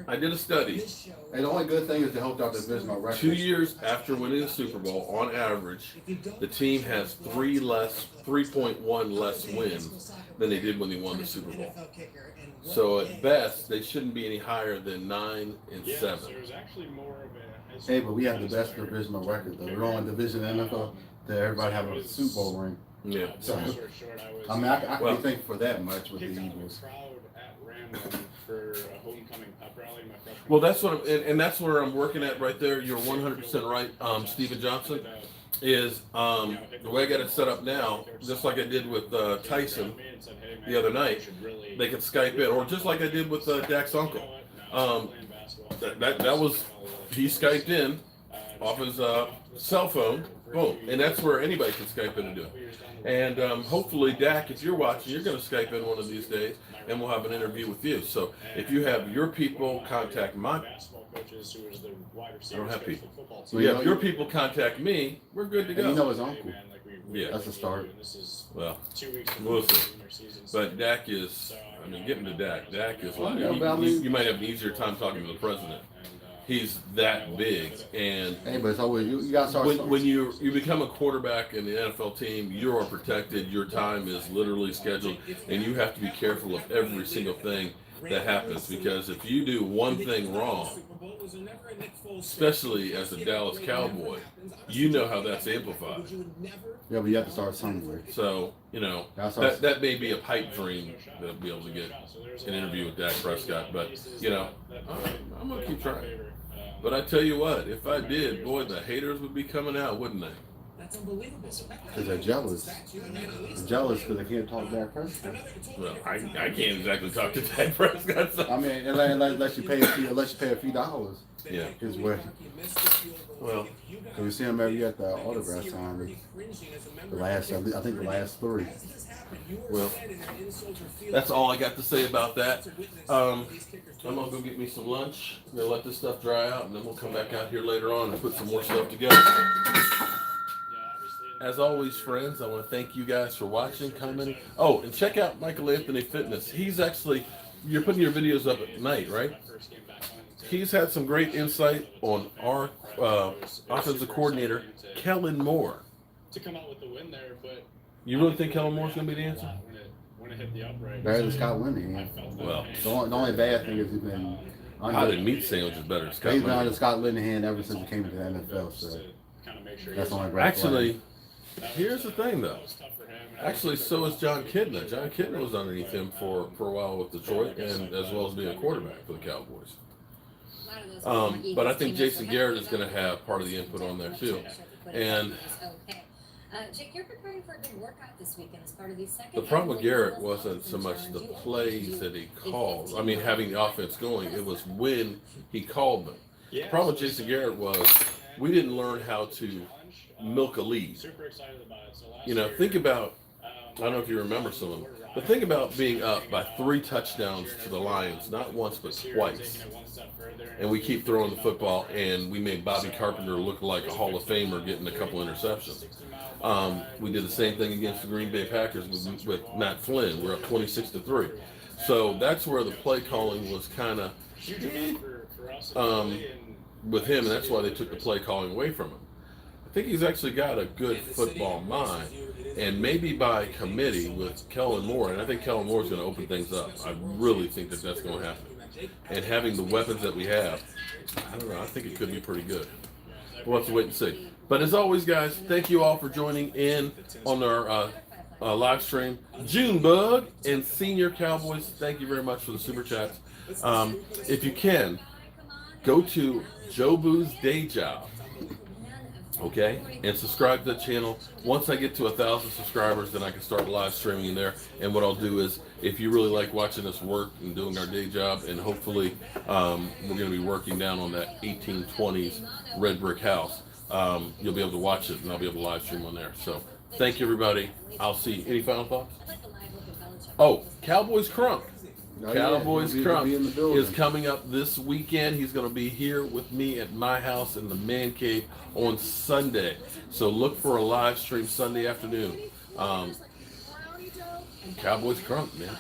I did a study. And the only good thing is to help out the divisional record. 2 years after winning the Super Bowl, on average, the team has 3.1 less wins than they did when they won the Super Bowl. So at best, they shouldn't be any higher than 9 and 7. Hey, but we have the best divisional record. The wrong division in the NFL that everybody have a Super Bowl ring. Yeah. So, I mean, I can be thankful for that much with the Eagles. Well, that's what and that's where I'm working at right there. You're 100% right, Stephen Johnson. Is the way I got it set up now, just like I did with Tyson the other night, they could Skype in, or just like I did with Dak's uncle. That was, he Skyped in off his cell phone, boom, and that's where anybody can Skype in and do it. And hopefully, Dak, if you're watching, you're going to Skype in one of these days, and we'll have an interview with you. So if you have your people contact my, I don't have people. So yeah, if your people contact me, we're good to go. And you know his uncle. Yeah. That's a start. Well, we'll see. But Dak is, I mean, getting to Dak is like, you might have an easier time talking to the president. He's that big, and hey, but it's always you got to start. When you become a quarterback in the NFL team, you are protected. Your time is literally scheduled, and you have to be careful of every single thing that happens, because if you do one thing wrong, especially as a Dallas Cowboy, you know how that's amplified. Yeah, but you have to start somewhere. So, you know, that may be a pipe dream to be able to get an interview with Dak Prescott, but, you know, I'm going to keep trying. But I tell you what, if I did, boy, the haters would be coming out, wouldn't they? That's unbelievable. Because they're jealous. They're jealous because they can't talk Dak Prescott. Well, I can't exactly talk to Dak Prescott. So. I mean, unless you pay a few dollars. Yeah. His way. Well, we see him every year at the autograph signing. I think the last 3. Well, that's all I got to say about that. I'm gonna go get me some lunch. I'm gonna let this stuff dry out, and then we'll come back out here later on and put some more stuff together. As always, friends, I want to thank you guys for watching, commenting. Oh, and check out Michael Anthony Fitness. He's actually, you're putting your videos up at night, right? He's had some great insight on our offensive coordinator, Kellen Moore. To come out with the win there, but you really think Kellen Moore's going to be the answer? When it hit the upright. Better than Scott Linehan. Well, the only bad thing is he's been under meat sandwich is better than Scott Linehan. He's been under Scott Linehan ever since he came into the NFL, so that's only great. Actually, here's the thing, though. Actually, so is John Kidna. John Kidna was underneath him for a while with Detroit, and as well as being a quarterback for the Cowboys. But I think Jason Garrett is going to have part of the input on there too. And Jake, you're preparing for a big workout this weekend as part of these second. The problem with Garrett wasn't so much the plays that he called. I mean, having the offense going. It was when he called them. The problem with Jason Garrett was we didn't learn how to milk a lead. You know, think about, I don't know if you remember some of them, but think about being up by 3 touchdowns to the Lions, not once but twice. And we keep throwing the football, and we made Bobby Carpenter look like a Hall of Famer getting a couple interceptions. We did the same thing against the Green Bay Packers with Matt Flynn. We're up 26-3. So that's where the play calling was kind of with him, and that's why they took the play calling away from him. I think he's actually got a good football mind, and maybe by committee with Kellen Moore, and I think Kellen Moore is going to open things up. I really think that that's going to happen. And having the weapons that we have, I don't know, I think it could be pretty good. We'll have to wait and see. But as always, guys, thank you all for joining in on our live stream. Junebug and Senior Cowboys, thank you very much for the super chats. If you can, go to Jobu's day job Okay, and subscribe to the channel. Once I get to 1,000 subscribers, then I can start live streaming in there. And what I'll do is, if you really like watching us work and doing our day job, and hopefully we're going to be working down on that 1820s red brick house, you'll be able to watch it, and I'll be able to live stream on there. So thank you, everybody. I'll see you. Any final thoughts? Oh, Cowboys Crunk. Cowboys Crunk is coming up this weekend. He's going to be here with me at my house in the man cave on Sunday. So look for a live stream Sunday afternoon. Cowboys Crunk, man.